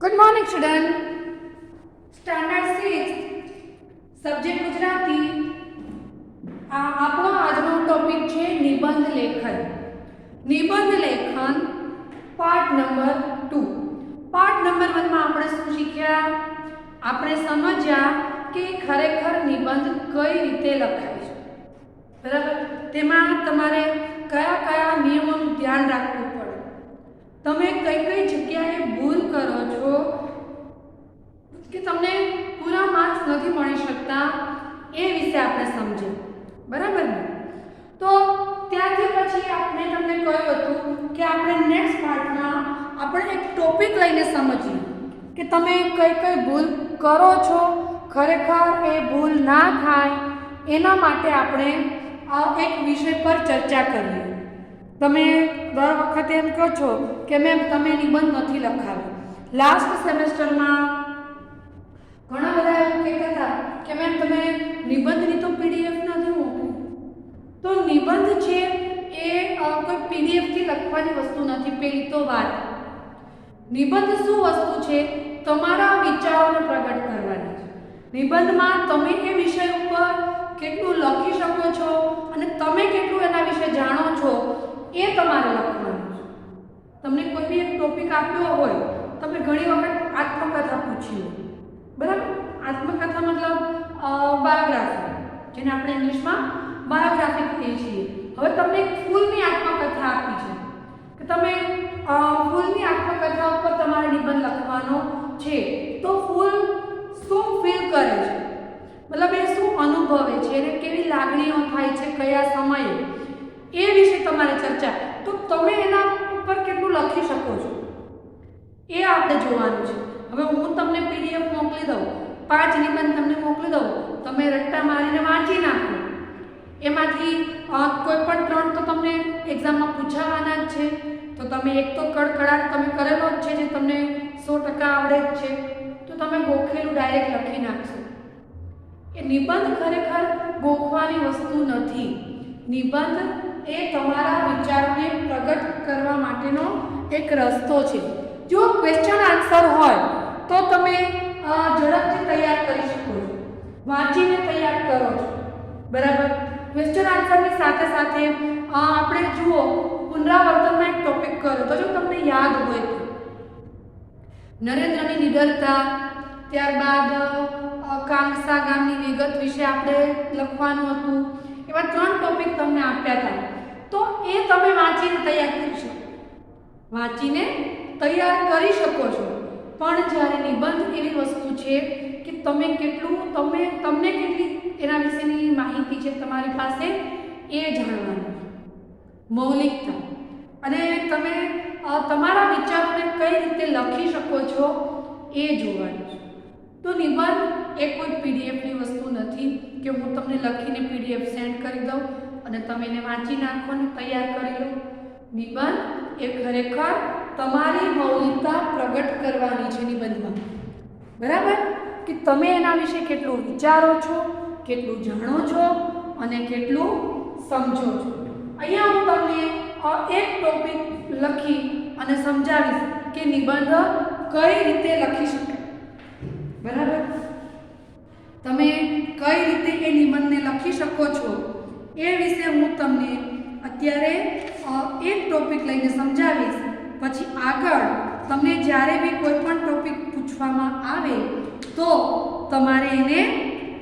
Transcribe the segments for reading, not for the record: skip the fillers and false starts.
Good morning student. Standard 6 subject Gujarati. આપણો આજનો topic છે નિબંધ લેખન। નિબંધ લેખન પાર્ટ નંબર 2। પાર્ટ નંબર 1 માં આપણે શું શીખ્યા? આપણે સમજ્યા કે ખરેખર નિબંધ કઈ રીતે લખાય છે, બરાબર? તેમાં તમારે કયા કયા નિયમોનું ધ્યાન રાખવું પડે, તમે કઈ કઈ જગ્યાએ ભૂલ કરો છો કે તમને પૂરા માર્ક્સ નથી મળી શકતા, એ વિશે આપણે સમજીએ, બરાબર ને? તો ત્યારથી પછી આપણે તમને કહ્યું હતું કે આપણે નેક્સ્ટ પાર્ટમાં આપણે એક ટોપિક લઈને સમજીએ કે તમે કઈ કઈ ભૂલ કરો છો, ખરેખર એ ભૂલ ના થાય એના માટે આપણે આ એક વિષય પર ચર્ચા કરીએ। તમે દર વખતે એમ કહો છો કે મેમ તમે નિબંધ નથી લખાવ્યો। લાસ્ટ સેમેસ્ટરમાં ઘણા બધા એવું કહેતા હતા કે મેમ તમે નિબંધની તો પીડીએફ નથી મોકલી। તો નિબંધ છે એ કોઈ પીડીએફથી લખવાની વસ્તુ નથી। પહેલી તો વાત, નિબંધ શું વસ્તુ છે? તમારા વિચારોને પ્રગટ કરવાની છે। નિબંધમાં તમે એ વિષય ઉપર કેટલું લખી શકો છો અને તમે કેટલું એના વિશે જાણો છો એ તમારે લખવાનું છે। તમને કોઈ બી એક ટોપિક આપ્યો હોય, તમે ઘણી વખત આત્મકથા પૂછી હોય, બરાબર? આત્મકથા મતલબ બાયોગ્રાફી, જેને આપણે ઇંગ્લિશમાં બાયોગ્રાફી કહીએ છીએ। હવે તમને એક ફૂલની આત્મકથા આપી છે કે તમે ફૂલની આત્મકથા ઉપર તમારે નિબંધ લખવાનો છે, તો ફૂલ શું ફીલ કરે છે, મતલબ એ શું અનુભવે છે, એને કેવી લાગણીઓ થાય છે, કયા સમયે, એ વિશે તમારે ચર્ચા, તો તમે એના ઉપર કેટલું લખી શકો છો એ આપણે જોવાનું છે। હવે હું તમને પીડીએફ મોકલી દઉં, 5 નિબંધ તમને મોકલી દઉં, તમે રટ્ટા મારીને વાંચી નાખો, એમાંથી કોઈ પણ 3 તો તમને એક્ઝામમાં પૂછાવાના જ છે, તો તમે એક તો કડકડાટ તમે કરેલો જ છે જે તમને 100% આવડે જ છે, તો તમે ગોખેલું ડાયરેક્ટ લખી નાખશો। એ નિબંધ ખરેખર ગોખવાની વસ્તુ નથી। નિબંધ એ તમારા વિચારોને પ્રગટ કરવા માટેનો એક રસ્તો છે। જો ક્વેશ્ચન આન્સર હોય તો તમે ઝડપથી તૈયાર કરી શકો છો, વાંચીને તૈયાર કરો છો, બરાબર? ક્વેશ્ચન આન્સરની સાથે સાથે આપણે જુઓ પુનરાવર્તનનો એક ટોપિક કરો, તો જો તમને યાદ હોય તો નરેન્દ્રની નિડરતા, ત્યારબાદ કાંગસા ગામની વિગત વિશે આપણે લખવાનું હતું, એવા 3 ટોપિક તમને આપ્યા હતા, તો એ તમે વાંચીને તૈયાર કરી શકો, વાંચીને તૈયાર કરી શકો છો। પણ જ્યારે નિબંધ એવી વસ્તુ છે કે તમે કેટલું તમને કેટલી એના વિશેની માહિતી છે તમારી પાસે એ જાણવાનું, મૌલિકતા, અને તમે તમારા વિચારોને કઈ રીતે લખી શકો છો એ જોવાનું છે। તો નિબંધ એ કોઈ પીડીએફની વસ્તુ નથી કે હું તમને લખીને પીડીએફ સેન્ડ કરી દઉં અને તમે એને વાંચી નાખો અને તૈયાર કરી લો। નિબંધ એ ખરેખર તમારી મૌલિકતા પ્રગટ કરવાની છે નિબંધમાં, બરાબર? કે તમે એના વિશે કેટલું વિચારો છો, કેટલું જાણો છો અને કેટલું સમજો છો। અહીંયા હું તમને એક ટોપિક લખી અને સમજાવીશ કે નિબંધ કઈ રીતે લખી શકાય, બરાબર? તમે કઈ રીતે એ નિબંધને લખી શકો છો એ વિશે હું તમને અત્યારે એક ટોપિક લઈને સમજાવીશ। પછી આગળ તમને જ્યારે બી કોઈ પણ ટોપિક પૂછવામાં આવે તો તમારે એને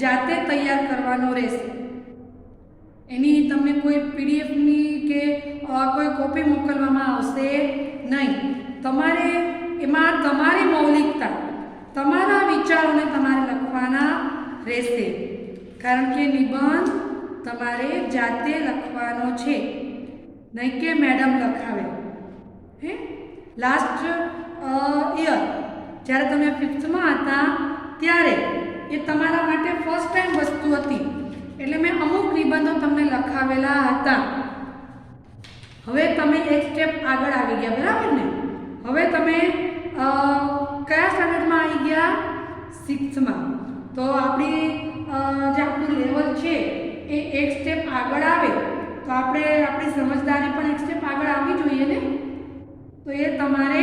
જાતે તૈયાર કરવાનો રહેશે। એની તમને કોઈ પીડીએફની કે કોઈ કોપી મોકલવામાં આવશે નહીં। તમારે એમાં તમારી મૌલિકતા, તમારા વિચારોને તમારે લખવાના રહેશે, કારણ કે નિબંધ તમારે જાતે લખવાનો છે, નહીં કે મેડમ લખાવે। હે, લાસ્ટ યર જ્યારે તમે 5th હતા ત્યારે એ તમારા માટે ફર્સ્ટ ટાઈમ વસ્તુ હતી, એટલે મેં અમુક નિબંધો તમને લખાવેલા હતા। હવે તમે એક સ્ટેપ આગળ આવી ગયા, બરાબર ને? હવે તમે કયા સ્ટાન્ડર્ડમાં આવી ગયા? 6માં। તો આપણી જે આપણું લેવલ છે એ એક સ્ટેપ આગળ આવે તો આપણી સમજદારી પણ એક સ્ટેપ આગળ આવવી જોઈએ ને। તો એ તમારે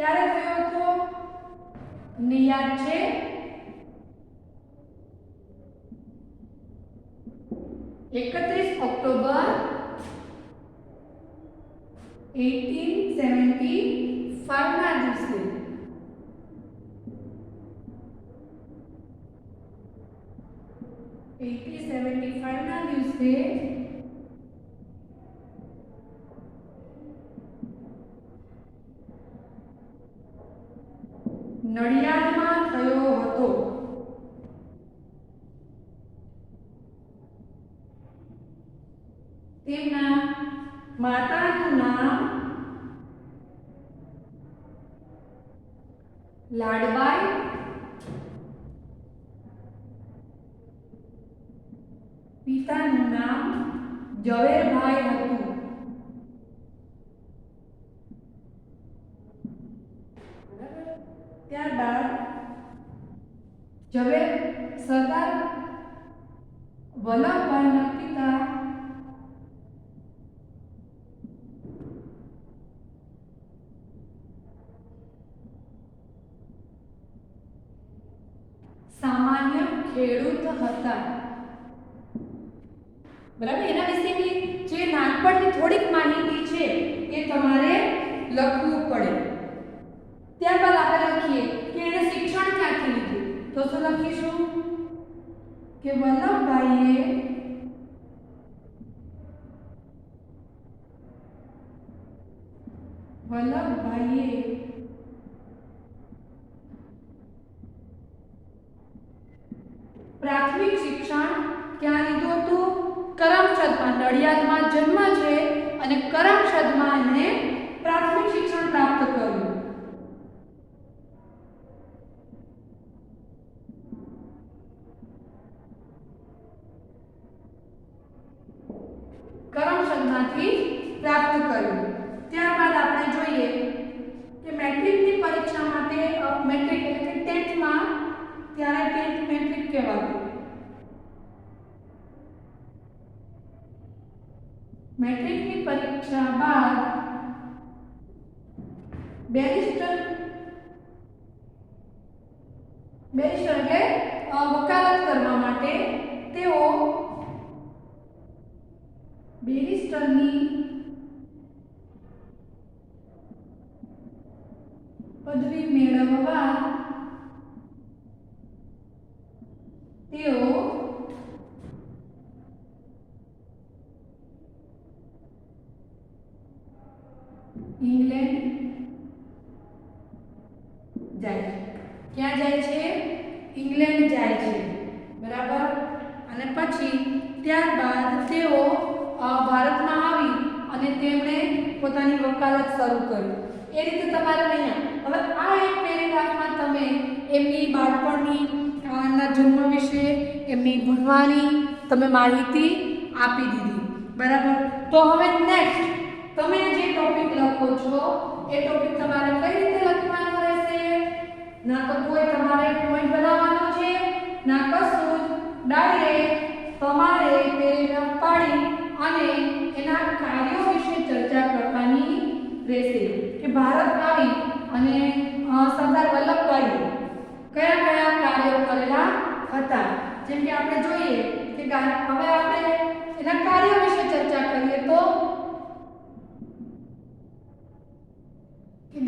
ક્યારે થયો હતો? તમને યાદ છે? 31 ઓક્ટોબર 1875 ના દિવસે. 1875 ના દિવસે નડિયાદમાં થયો હતો. તેમના માતાનું નામ લાડબાઈ, પિતાનું નામ ઝવેરભાઈ હતું. ત્યારબાદ સરદાર વલ્લભભાઈના પિતા સામાન્ય ખેડૂત હતા. બરાબર, એના વિશેની જે નાનપણની થોડીક માહિતી છે એ તમારે લખવું પડે. ત્યારબાદ આપણે લખીએ કે એને શિક્ષણ ક્યાંથી લીધું. તો શું લખીશું કે વલ્લભભાઈએ પ્રાથમિક શિક્ષણ ક્યાં લીધું હતું? કરમસદમાં. નડિયાદમાં જન્મ છે અને કરમસદમાં એમણે પ્રાથમિક શિક્ષણ પ્રાપ્ત કર્યું. કરમસદમાંથી પ્રાપ્ત કર્યું. ત્યારબાદ આપણે જોઈએ કે મેટ્રિકની પરીક્ષા માટે મેટ્રિક એટલે કે 10th માં ત્યારે 10th મેટ્રિક કહેવાતું. મેટ્રિકની પરીક્ષા બાદ બેરિસ્ટર એટલે વકાલત કરવા માટે તેઓ બેરિસ્ટરની પદવી મેળવવા તેઓ ઇંગ્લેન્ડ જાય છે. ક્યાં જાય છે? ઇંગ્લેન્ડ જાય છે. બરાબર. અને પછી ત્યારબાદ તેઓ ભારતમાં આવી અને તેમણે પોતાની વકાલત શરૂ કરી. એ રીતે તમારે અહીંયા હવે આ એક પેરેગ્રાફમાં તમે એમની બાળપણની ના જન્મ વિશે, એમની ભણવાની તમે માહિતી આપી દીધી. બરાબર. તો હવે નેક્સ્ટ તમે જે ટોપિક લખો છો એ ટોપિક તમારે કઈ રીતે લખવાનો રહેશે? ના તો કોઈ તમારે પોઈન્ટ બનાવવાનો છે, ના કશું જ. ડાયરેક્ટ તમારે પેરેગ્રાફ પાડી અને એના કાર્યો વિશે ચર્ચા કરવાની રહેશે કે ભારત આવી અને સરદાર વલ્લભભાઈ કયા કયા કાર્યો કરેલા હતા. જેમ કે આપણે જોઈએ કે હવે આપણે એના કાર્યો વિશે ચર્ચા કરીએ તો કે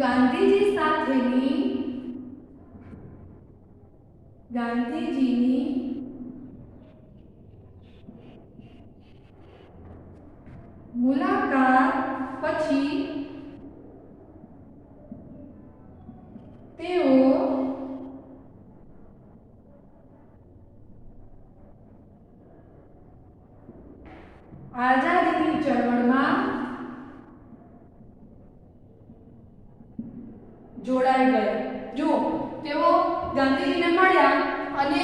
ગાંધીજીની મુલાકાત પછી તેઓ આઝાદીની ચળવળમાં જોડાઈ ગયા. જો તેઓ ગાંધીજીને મળ્યા અને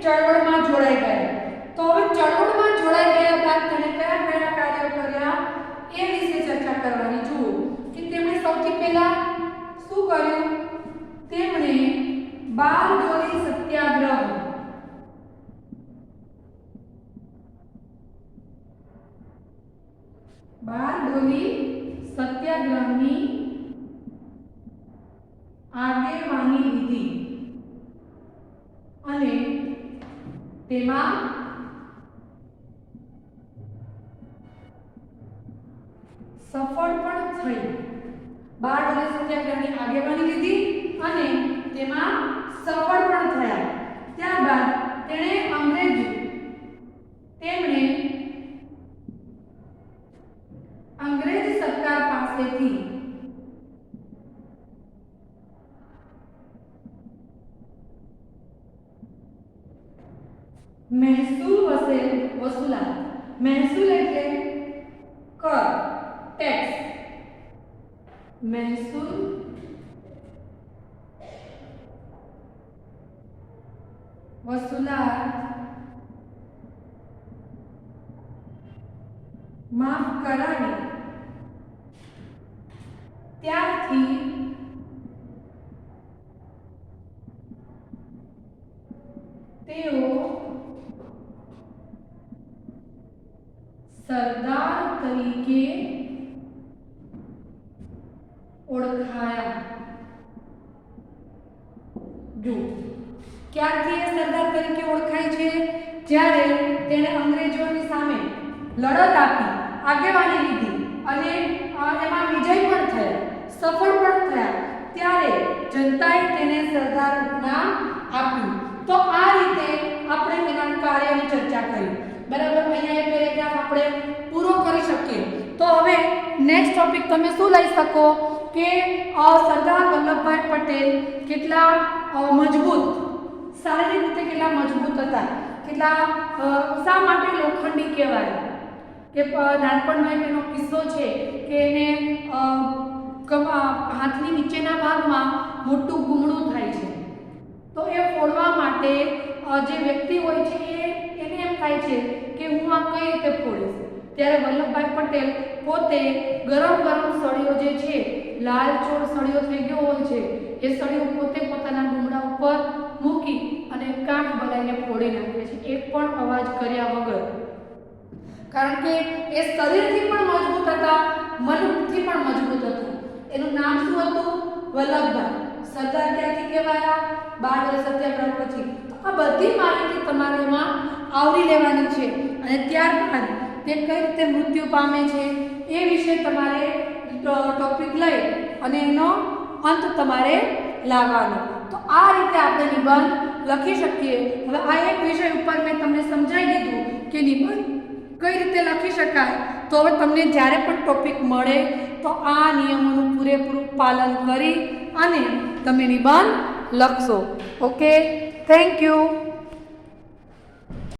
ચળવળમાં જોડાઈ ગયા. તો હવે ચળવળમાં જોડાઈ ગયા બાદ તેણે કયા કયા કાર્યો કર્યા એ વિશે ચર્ચા કરવાની. જુઓ કે તેમણે સૌથી પહેલા શું કર્યું? તેમણે બારડોલી સત્યાગ્રહ બારડોલી સત્યાગ્રહની આગેવાની લીધી અને તેમાં સફળ પણ થઈ. બાળ વલય સત્યાગ્રહની આગેવાની લીધી અને તેમાં સફળ પણ થયા. ત્યારબાદ તેમણે અંગ્રેજ સરકાર પાસેથી મહેસૂલ વસૂલાત. મહેસૂલ એટલે કર, ટેક્સ. મહેસૂલ વસૂલાત માફ કરાવી. ત્યારથી તેઓ સરદાર તરીકે ઓળખાયા. જો ક્યારથી એ સરદાર તરીકે ઓળખાય છે? જ્યારે તેણે અંગ્રેજોની સામે લડત આપી, આગેવાની લીધી અને એમાં વિજય પણ થયા, સફળ પણ થયા, ત્યારે જનતાએ તેને સરદારનું નામ આપ્યું. તો આ રીતે આપણે તેના કાર્યની ચર્ચા કરી. બરાબર, અહીંયા એ પેરેગ્રાફ આપણે પૂરો કરી શકીએ. તો હવે નેક્સ્ટ ટોપિક તમે શું લઈ શકો કે સરદાર વલ્લભભાઈ પટેલ કેટલા મજબૂત, શારીરિક રીતે કેટલા મજબૂત હતા, કેટલા શા માટે લોખંડી કહેવાય? કે નાનપણમાં એનો કિસ્સો છે કે એને હાથની નીચેના ભાગમાં મોટું ગુમડું થાય છે. તો એ ફોડવા માટે જે વ્યક્તિ હોય છે એને એમ થાય છે કે હું આ કઈ રીતે ફોડીશ. ત્યારે વલ્લભભાઈ પટેલ પોતે ગરમ સળિયો જે છે, લાલચોળ સળિયો થઈ ગયો હોય છે, એ સળિયો પોતે પોતાના ગુમડા ઉપર મૂકી અને કાંઠ બનાવીને ફોડી નાખે છે, એક પણ અવાજ કર્યા વગર. કારણ કે એ શરીરથી પણ મજબૂત હતા, મનથી પણ મજબૂત હતા. એનું નામ શું હતું? વલ્લભભાઈ. સરદાર ક્યાંથી કહેવાયા? બાળ વલય સત્યાગ્રહ પછી. આ બધી માહિતી તમારે એમાં આવરી લેવાની છે. અને ત્યારબાદ તે કઈ રીતે મૃત્યુ પામે છે એ વિશે તમારે ટોપિક લઈ અને એનો અંત તમારે લાવવાનો. તો આ રીતે આપણે નિબંધ લખી શકીએ. હવે આ એક વિષય ઉપર મેં તમને સમજાવી દીધું કે નિબંધ કઈ રીતે લખી શકાય. તો હવે તમને જ્યારે પણ ટોપિક મળે તો આ નિયમોનું પૂરેપૂરું પાલન કરી અને તમે નિબંધ લખશો. Okay, thank you.